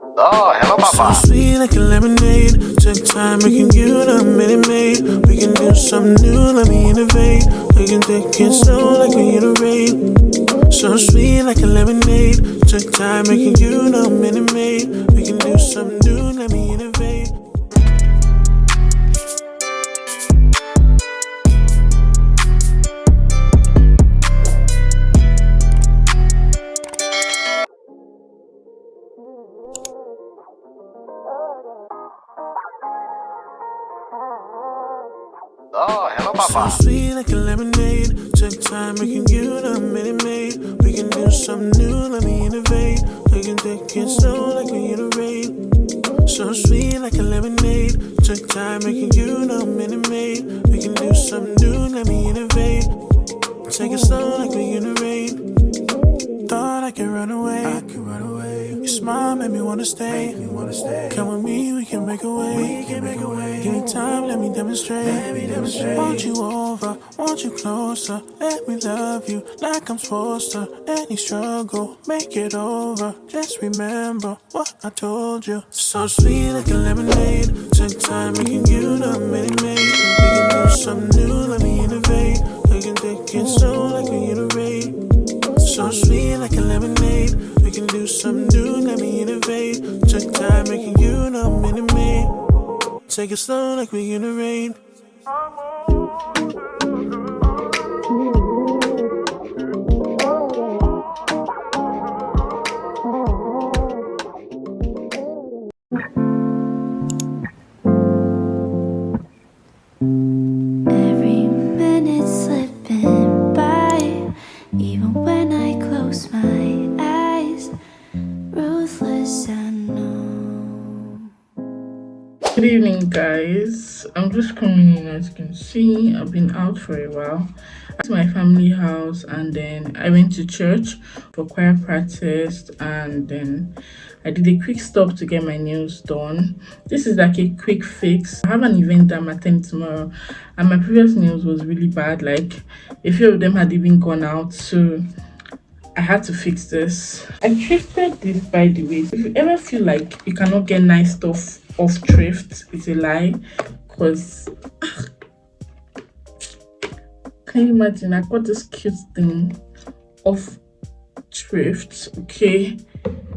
Oh, hello, Papa. So sweet like a lemonade. Take time making you the minute maid. We can do something new, let me innovate. We can take it slow like we in a rain. So sweet like a lemonade. Take time making you the minute maid. We can do something new, let me innovate. Oh, hello, Papa. So sweet like a lemonade. Take time making you the minute maid. We can do something new, let me innovate. We can take it slow like we in a rain. So sweet like a lemonade. Take time making you the minute maid. We can do something new, let me innovate. Take it slow like we in the rain. Thought I could run away. Your smile made me wanna stay. Come with me, we can make a way. Give me time, let me demonstrate. Want you over, want you closer. Let me love you like I'm supposed to. Any struggle, make it over. Just remember what I told you. So sweet like a lemonade. Take time making you the minute maid. We can do something new, let me innovate. We can take it slow like we in a rain. So sweet like a lemonade. We can do something new, let me innovate. Took time making you the minute maid. Take it slow like we in the rain. Every minute slipping by, even when I close my eyes, ruthless I know. Good evening, guys. I'm just coming in. As you can see, I've been out for a while. I went to my family house and then I went to church for choir practice, and then I did a quick stop to get my nails done. This is like a quick fix. I have an event that I'm attending tomorrow, and my previous nails was really bad. Like a few of them had even gone out, so I had to fix this. I thrifted this, by the way. If you ever feel like you cannot get nice stuff off thrift, it's a lie. Because can you imagine? I got this cute thing off thrift. Okay,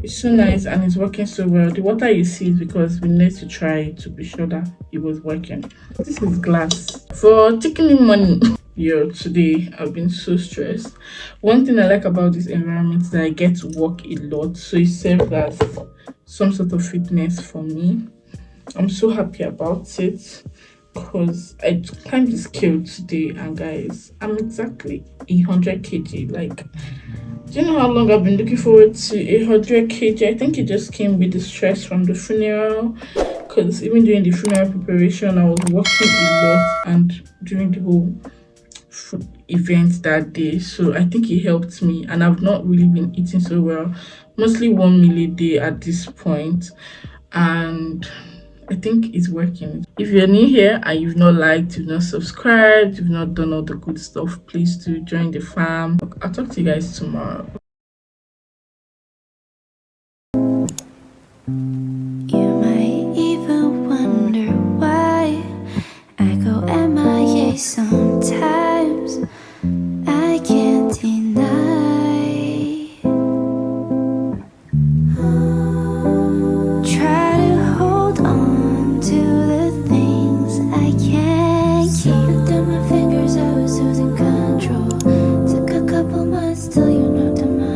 it's so nice and it's working so well. The water you see is because we need to try to be sure that it was working. This is glass for taking in money. Yo, today I've been so stressed. One thing I like about this environment is that I get to walk a lot, so it serves as some sort of fitness for me. I'm so happy about it because I climbed the scale today, and guys, I'm exactly 100 kg. Like, do you know how long I've been looking forward to 100 kg? I think it just came with the stress from the funeral, because even during the funeral preparation I was working a lot, and during the whole food event that day, so I think it helped me. And I've not really been eating so well, mostly 1 meal a day at this point, and I think it's working. If you're new here and you've not liked, you've not subscribed, you've not done all the good stuff, please do join the fam. I'll talk to you guys tomorrow. You might even wonder why I go MIA sometimes. I can't deny. Try to hold on to the things I can't keep. Through my fingers, I was losing control. Took a couple months till you knocked on my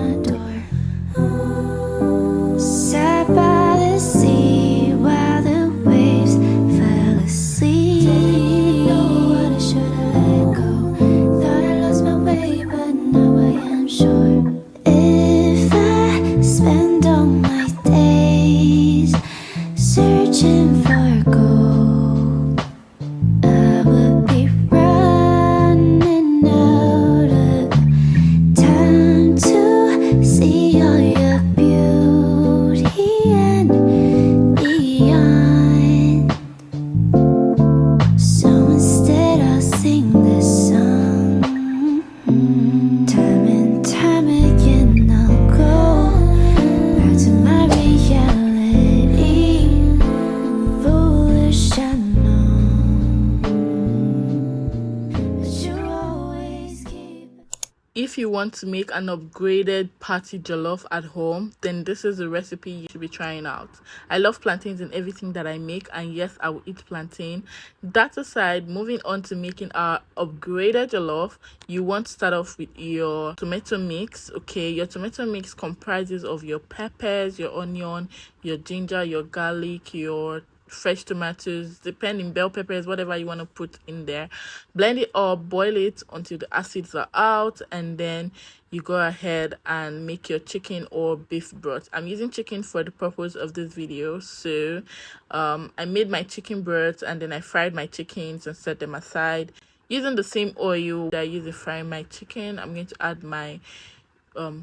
want to make an upgraded party jollof at home, then this is a recipe you should be trying out. I love plantains in everything that I make, and yes, I will eat plantain. That aside, moving on to making our upgraded jollof, you want to start off with your tomato mix. Okay, your tomato mix comprises of your peppers, your onion, your ginger, your garlic, your fresh tomatoes, depending, bell peppers, whatever you want to put in there. Blend it up, boil it until the acids are out, and then you go ahead and make your chicken or beef broth. I'm using chicken for the purpose of this video, so I made my chicken broth and then I fried my chickens and set them aside using the same oil that I used to fry my chicken. I'm going to add my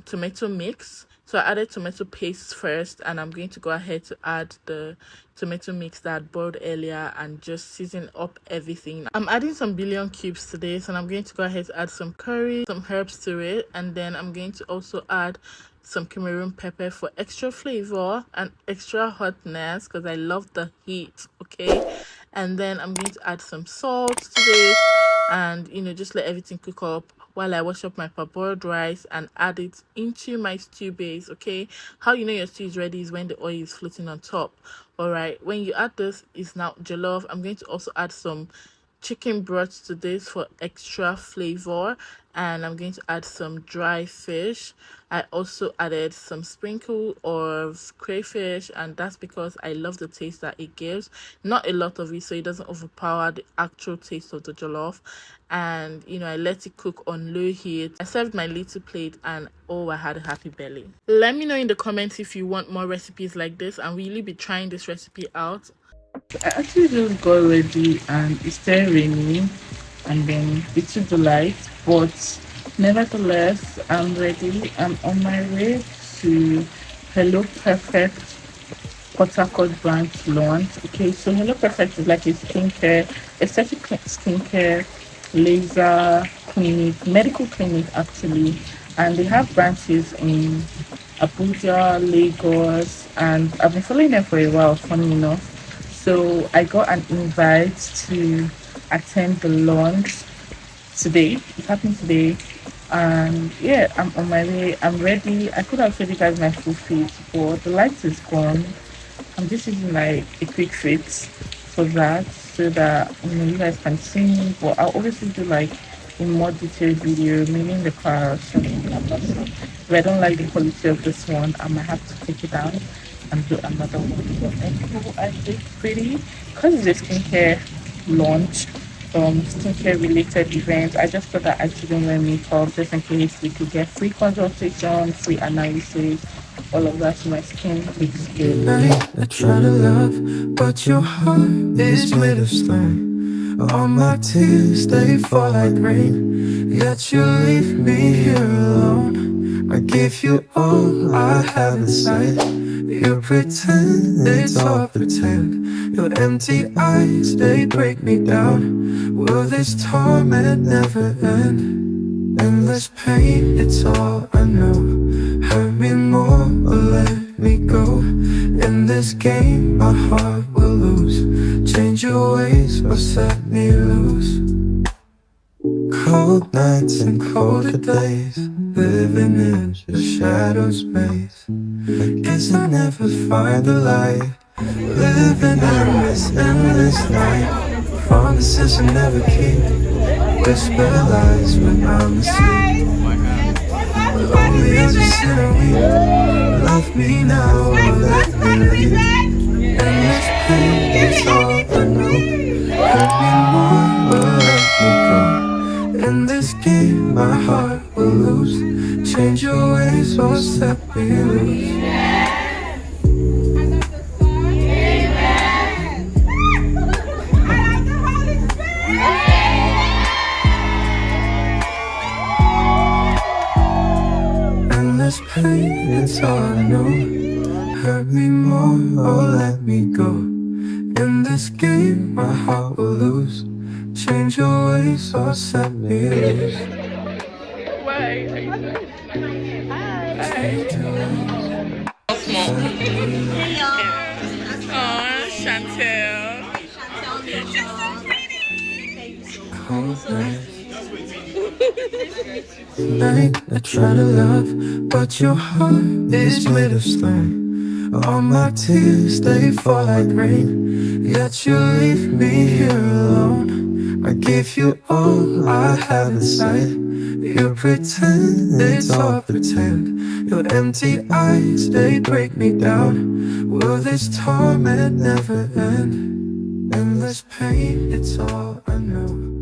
tomato mix. So I added tomato paste first, and I'm going to go ahead to add the tomato mix that I boiled earlier and just season up everything. I'm adding some bouillon cubes to this, and I'm going to go ahead to add some curry, some herbs to it, and then I'm going to also add some Cameroon pepper for extra flavor and extra hotness because I love the heat. Okay, and then I'm going to add some salt to this, and just let everything cook up while I wash up my parboiled rice and add it into my stew base. Okay, how you know your stew is ready is when the oil is floating on top. All right, when you add this, is now jollof. I'm going to also add some chicken broth to this for extra flavor, and I'm going to add some dry fish. I also added some sprinkle of crayfish, and that's because I love the taste that it gives. Not a lot of it, so it doesn't overpower the actual taste of the jollof. And I let it cook on low heat. I served my little plate, and I had a happy belly. Let me know in the comments if you want more recipes like this, and will you be trying this recipe out? I actually just got ready, and it's still raining, and then it's too light, but nevertheless I'm ready. I'm on my way to Hello Perfect Port Harcourt branch launch. Okay, so Hello Perfect is like a aesthetic skincare, laser clinic, medical clinic actually, and they have branches in Abuja, Lagos, and I've been following them for a while, funny enough. So I got an invite to attend the launch today. It's happening today. And yeah, I'm on my way. I'm ready. I could have showed you guys my full fit, but the light is gone. I'm just using like a quick fix for that so that you guys can see me. But I'll obviously do like a more detailed video, maybe in the car or something. I'm not sure. If I don't like the quality of this one, I might have to take it down and do another one. But I think pretty because it's a skincare launch, skincare related event. I just thought that I shouldn't wear makeup just in case we could get free consultation, free analysis, all of that, so my skin looks good. I try to love, but your heart is made of stone. All my tears, they fall like rain, yet you leave me here alone. I give you all I have inside. You pretend it's all pretend. Your empty eyes, they break me down. Will this torment never end? Endless pain, it's all I know. Hurt me more or let me go. In this game, my heart will lose. Change your ways or set me loose. Cold nights and colder days, living in the shadows maze. I guess I never find the light. Living in this endless night. Promises I never keep. Whisper lies when I'm asleep. Only as I sit and weep. Love me now or let me leave. Endless pain, it's all I know. Hurt me more or let me go. In this game, my heart will lose. Change your ways or set me loose. Endless pain, it's all I know. Hurt me more or let me go. In this game, my heart will lose. Change your ways or set me loose. Why? Oh, Chantel. Cold nights. I try to love, but your heart is made of stone. All my tears, they fall like rain, yet you leave me here alone. I give you all I have inside. You pretend it's all pretend. Your empty eyes, they break me down. Will this torment never end? Endless pain, it's all I know.